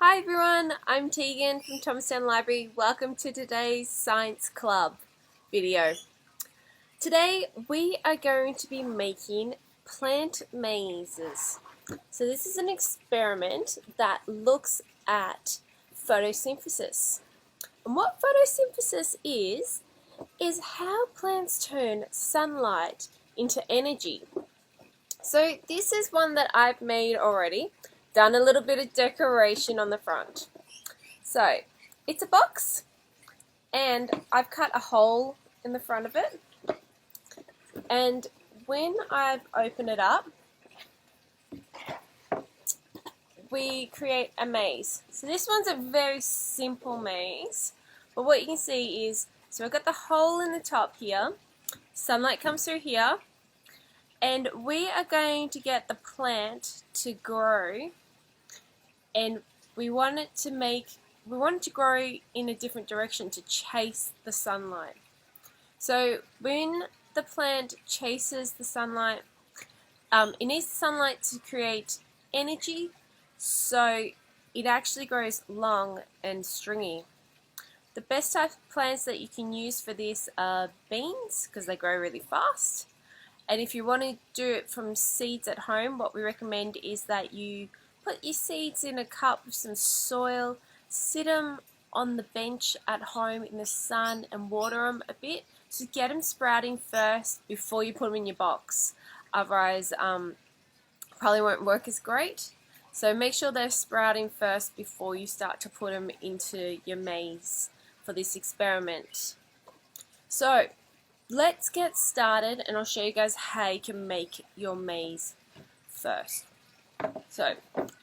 Hi everyone, I'm Tegan from Thomastown Library. Welcome to today's Science Club video. Today we are going to be making plant mazes. So this is an experiment that looks at photosynthesis. And what photosynthesis is how plants turn sunlight into energy. So this is one that I've made already. Done a little bit of decoration on the front. So it's a box and I've cut a hole in the front of it, and when I've opened it up we create a maze. So this one's a very simple maze, but what you can see is, so I've got the hole in the top here, sunlight comes through here, and we are going to get the plant to grow, and we want it to grow in a different direction to chase the sunlight. So when the plant chases the sunlight, it needs the sunlight to create energy, so it actually grows long and stringy. The best type of plants that you can use for this are beans, because they grow really fast. And if you want to do it from seeds at home, what we recommend is that you put your seeds in a cup with some soil, sit them on the bench at home in the sun and water them a bit to get them sprouting first before you put them in your box. Otherwise, probably won't work as great. So make sure they're sprouting first before you start to put them into your maze for this experiment. So let's get started and I'll show you guys how you can make your maze first. So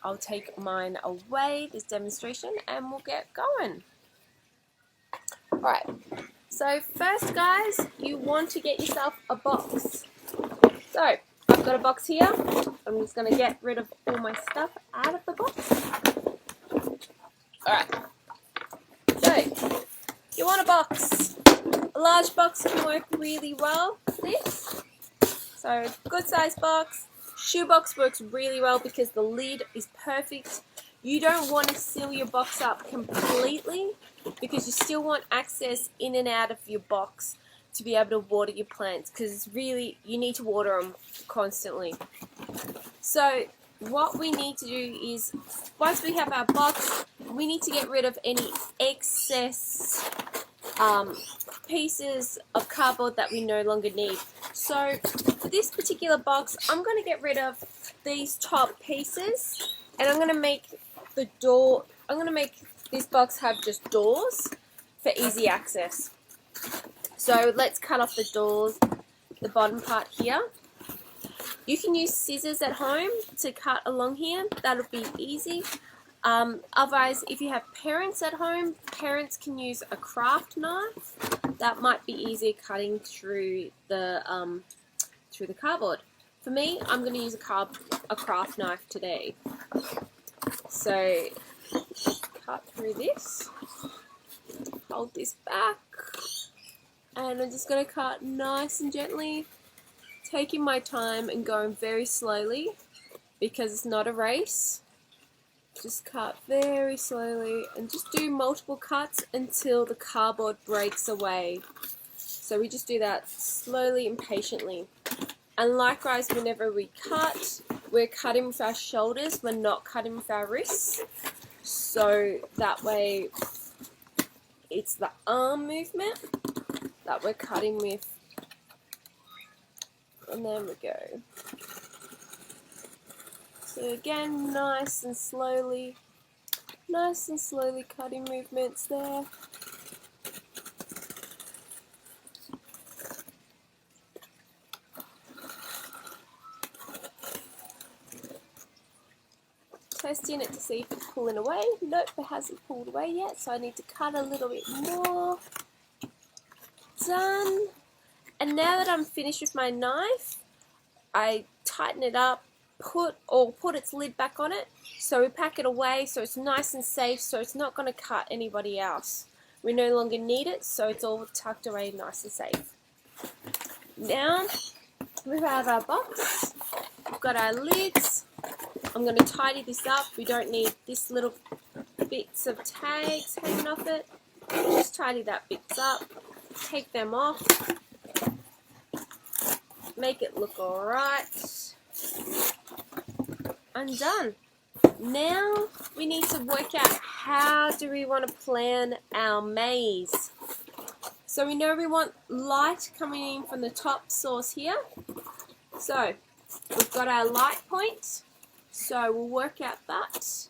I'll take mine away, this demonstration, and we'll get going. Alright, so first guys, you want to get yourself a box. So I've got a box here. I'm just going to get rid of all my stuff out of the box. Alright, so you want a box. A large box can work really well with this. So good size box. Shoebox works really well because the lid is perfect. You don't want to seal your box up completely because you still want access in and out of your box to be able to water your plants, because really you need to water them constantly. So what we need to do is, once we have our box, we need to get rid of any excess pieces of cardboard that we no longer need. So for this particular box, I'm going to get rid of these top pieces, and I'm going to make this box have just doors for easy access. So let's cut off the doors, the bottom part here. You can use scissors at home to cut along here, that'll be easy. Otherwise, if you have parents at home, parents can use a craft knife. That might be easier cutting through the cardboard. For me, I'm going to use a craft knife today. So cut through this, hold this back, and I'm just going to cut nice and gently, taking my time and going very slowly because it's not a race. Just cut very slowly and just do multiple cuts until the cardboard breaks away. So we just do that slowly and patiently. And likewise, whenever we cut, we're cutting with our shoulders, we're not cutting with our wrists. So that way it's the arm movement that we're cutting with. And there we go. So again, nice and slowly cutting movements there. Testing it to see if it's pulling away. Nope, it hasn't pulled away yet, so I need to cut a little bit more. Done. And now that I'm finished with my knife, I tighten it up, put its lid back on it, so we pack it away so it's nice and safe, so it's not going to cut anybody else. We no longer need it, so it's all tucked away nice and safe. Now we have our box, we've got our lids. I'm going to tidy this up. We don't need this little bits of tags hanging off it. Just tidy that bits up, take them off, make it look alright. And done. Now we need to work out how do we want to plan our maze. So we know we want light coming in from the top source here. So we've got our light point. So we'll work out that.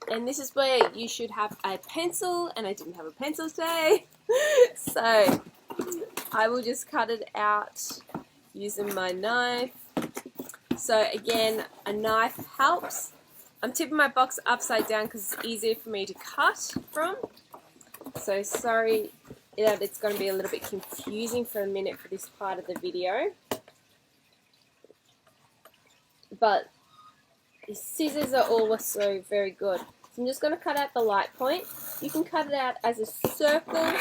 And this is where you should have a pencil, and I didn't have a pencil today. So I will just cut it out using my knife. So again, a knife helps. I'm tipping my box upside down because it's easier for me to cut from. So sorry that it's going to be a little bit confusing for a minute for this part of the video. But the scissors are also very good. So I'm just going to cut out the light point. You can cut it out as a circle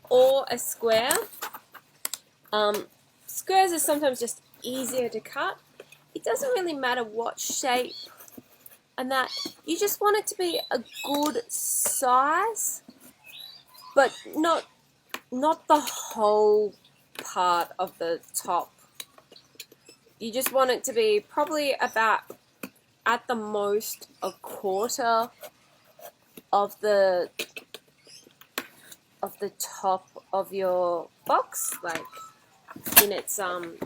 or a square. Squares are sometimes just easier to cut. It doesn't really matter what shape and that. You just want it to be a good size, but not the whole part of the top. You just want it to be probably about, at the most, a quarter of the top of your box, like in its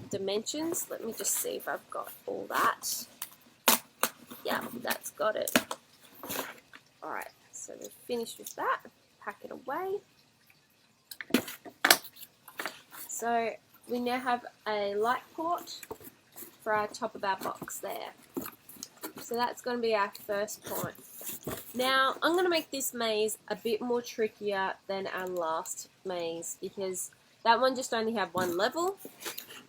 dimensions. Let me just see if I've got all that. Yeah, that's got it. Alright, so we're finished with that. Pack it away. So we now have a light port for our top of our box there. So that's going to be our first point. Now I'm going to make this maze a bit more trickier than our last maze because that one just only had one level.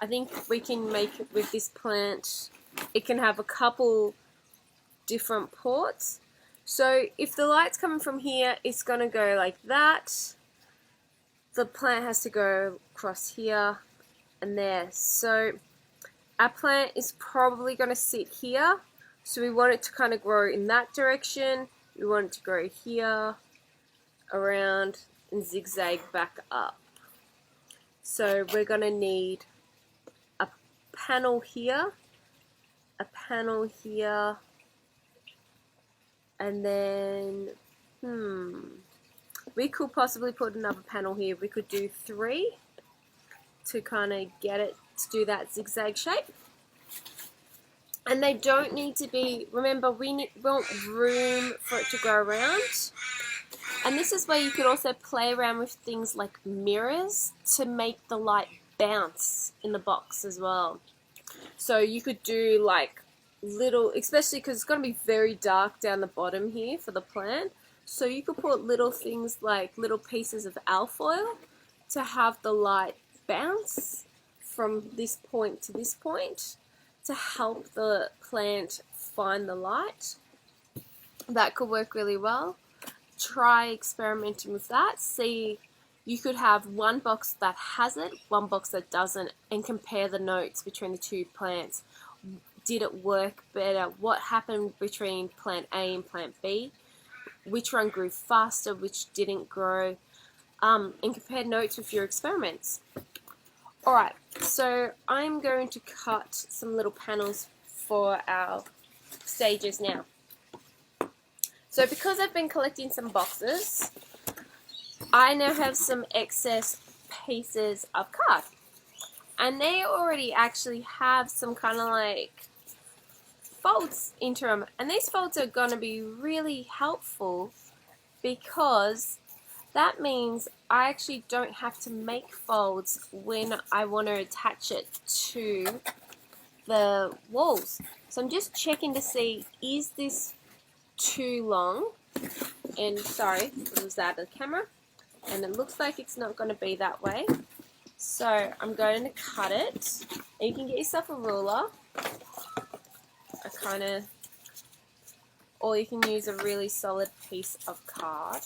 I think we can make it with this plant. It can have a couple different ports. So if the light's coming from here, it's going to go like that. The plant has to go across here and there. So our plant is probably going to sit here. So we want it to kind of grow in that direction. We want it to grow here, around, and zigzag back up. So we're going to need a panel here, a panel here, and then, we could possibly put another panel here. We could do 3 to kind of get it to do that zigzag shape. And they don't need to be, remember, we want room for it to go around. And this is where you could also play around with things like mirrors to make the light bounce in the box as well. So you could do like little, especially because it's going to be very dark down the bottom here for the plant. So you could put little things like little pieces of alfoil to have the light bounce from this point to this point to help the plant find the light. That could work really well. Try experimenting with that. See, you could have one box that has it, one box that doesn't, and compare the notes between the two plants. Did it work better? What happened between plant A and plant B? Which one grew faster, which didn't grow? And compare notes with your experiments. Alright, so I'm going to cut some little panels for our stages now. So because I've been collecting some boxes, I now have some excess pieces of card. And they already actually have some kind of like folds into them. And these folds are going to be really helpful because that means I actually don't have to make folds when I want to attach it to the walls. So I'm just checking to see, is this too long? And sorry, it was out of the camera. And it looks like it's not going to be that way. So I'm going to cut it. And you can get yourself a ruler. Or you can use a really solid piece of card.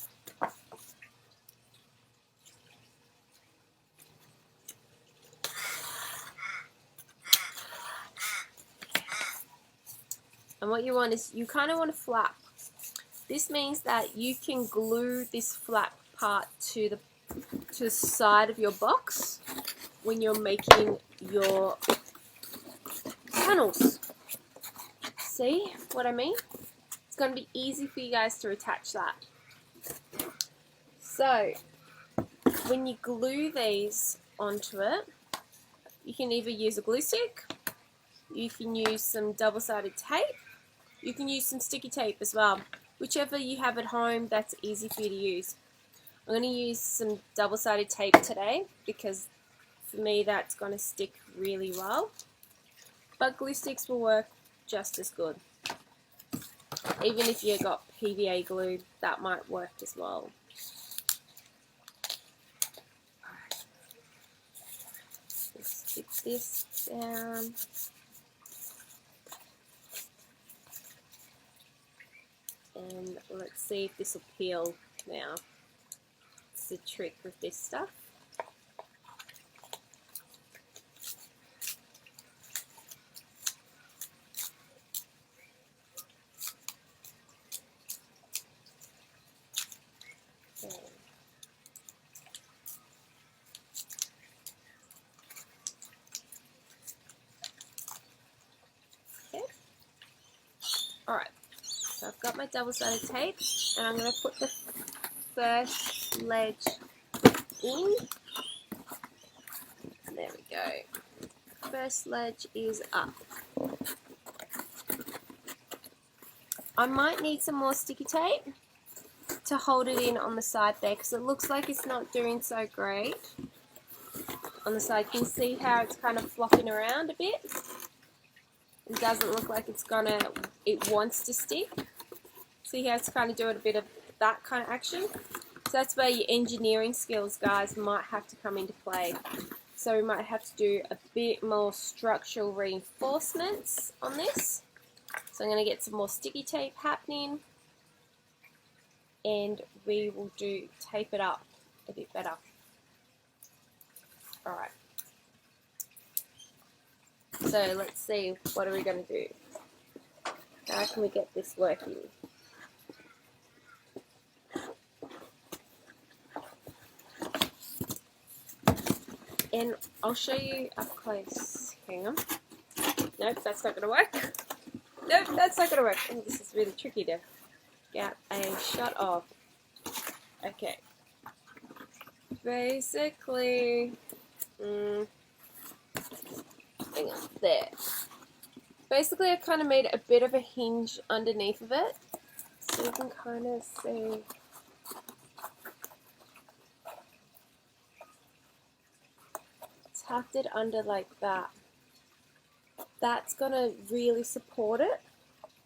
And what you want is, you kind of want to flap. This means that you can glue this flat part to the side of your box when you're making your panels. See what I mean? It's going to be easy for you guys to attach that. So when you glue these onto it, you can either use a glue stick, you can use some double-sided tape, you can use some sticky tape as well. Whichever you have at home that's easy for you to use. I'm going to use some double-sided tape today because for me that's going to stick really well. But glue sticks will work just as good. Even if you got PVA glue, that might work as well. Let's stick this down. And let's see if this will peel now. It's the trick with this stuff. Okay. Alright, so I've got my double-sided tape and I'm going to put the first ledge in. There we go. First ledge is up. I might need some more sticky tape to hold it in on the side there because it looks like it's not doing so great on the side. You can see how it's kind of flopping around a bit. It doesn't look like it wants to stick. See how it's kind of doing a bit of that kind of action? So that's where your engineering skills, guys, might have to come into play. So we might have to do a bit more structural reinforcements on this. So I'm going to get some more sticky tape happening and we will tape it up a bit better. Alright. So let's see, what are we going to do? How can we get this working? And I'll show you up close. Hang on. Nope, that's not going to work. Nope, that's not going to work. Oh, this is really tricky to get a shot of. Okay. Basically, hang on, there. Basically, I kind of made a bit of a hinge underneath of it. So you can kind of see. Tucked it under like that. That's going to really support it.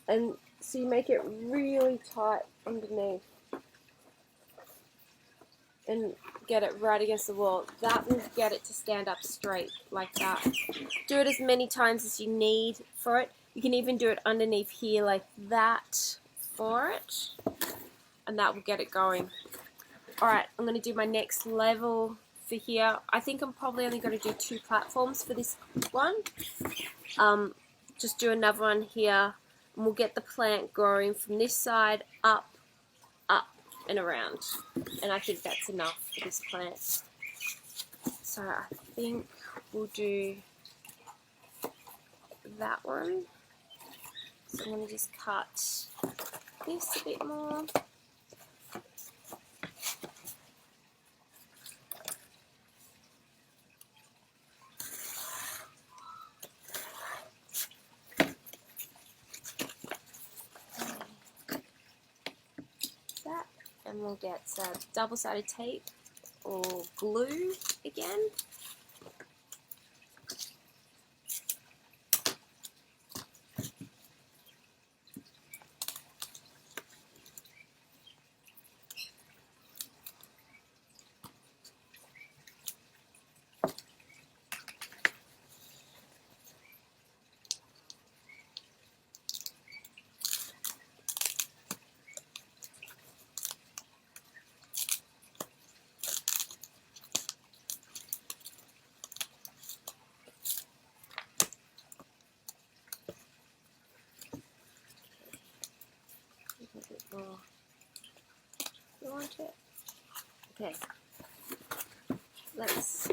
And so you make it really tight underneath. And get it right against the wall. That will get it to stand up straight like that. Do it as many times as you need for it. You can even do it underneath here like that for it. And that will get it going. Alright, I'm going to do my next level for here. I think I'm probably only going to do 2 platforms for this one. Just do another one here. And we'll get the plant growing from this side up, and around. And I think that's enough for this plant. So I think we'll do that one. So I'm going to just cut this a bit more. And we'll get some double-sided tape or glue again. Oh, you want it? Okay. Let's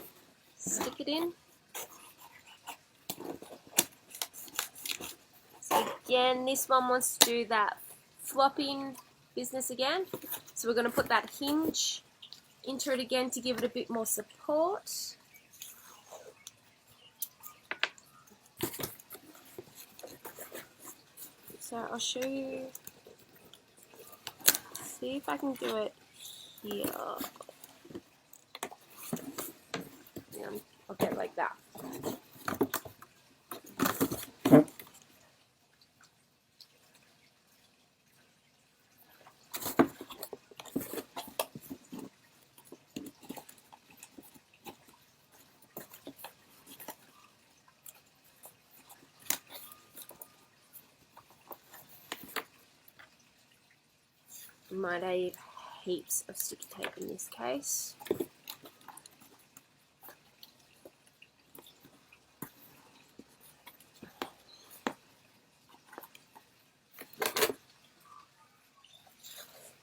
stick it in. So again, this one wants to do that flopping business again. So we're going to put that hinge into it again to give it a bit more support. So I'll show you, see if I can do it here. Yeah, okay, like that. Might need heaps of sticky tape in this case.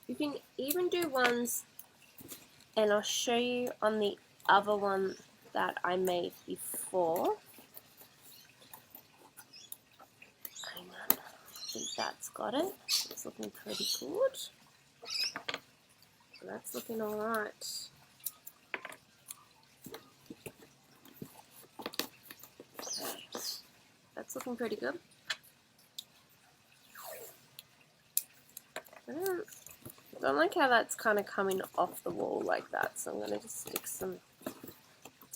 You can even do ones, and I'll show you on the other one that I made before. Hang on, I think that's got it. It's looking pretty good. That's looking alright. Okay, that's looking pretty good. I don't like how that's kind of coming off the wall like that, so I'm going to just stick some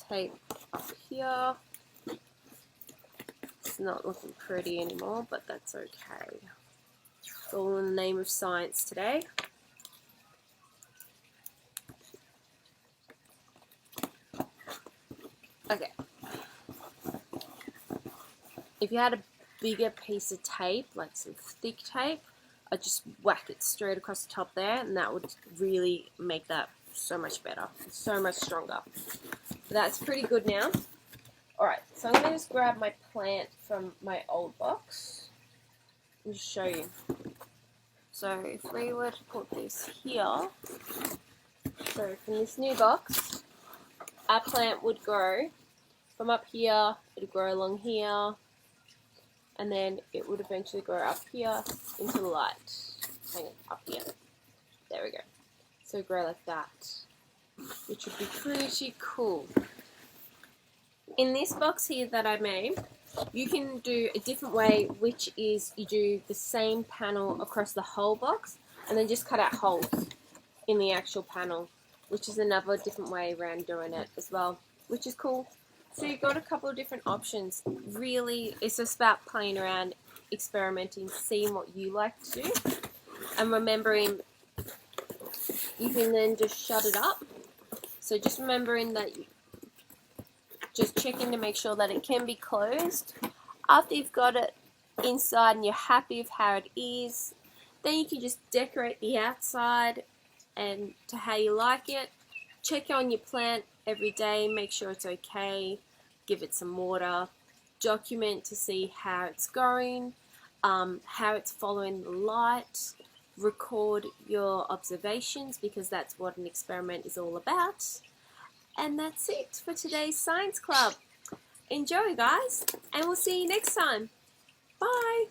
tape up here. It's not looking pretty anymore, but that's okay. It's all in the name of science today. Okay. If you had a bigger piece of tape, like some thick tape, I'd just whack it straight across the top there, and that would really make that so much better, so much stronger. That's pretty good now. Alright, so I'm going to just grab my plant from my old box and just show you. So if we were to put this here, so from this new box, our plant would grow from up here, it would grow along here, and then it would eventually grow up here into the light. Hang on, up here. There we go. So grow like that, which would be pretty cool. In this box here that I made, you can do a different way, which is you do the same panel across the whole box and then just cut out holes in the actual panel, which is another different way around doing it as well, which is cool. So you've got a couple of different options. Really, it's just about playing around, experimenting, seeing what you like to do, and remembering you can then just shut it up. So just remembering that just checking to make sure that it can be closed. After you've got it inside and you're happy with how it is, then you can just decorate the outside and to how you like it. Check on your plant every day, make sure it's okay, give it some water, document to see how it's going, how it's following the light, record your observations because that's what an experiment is all about. And that's it for today's Science Club. Enjoy, guys, and we'll see you next time. Bye!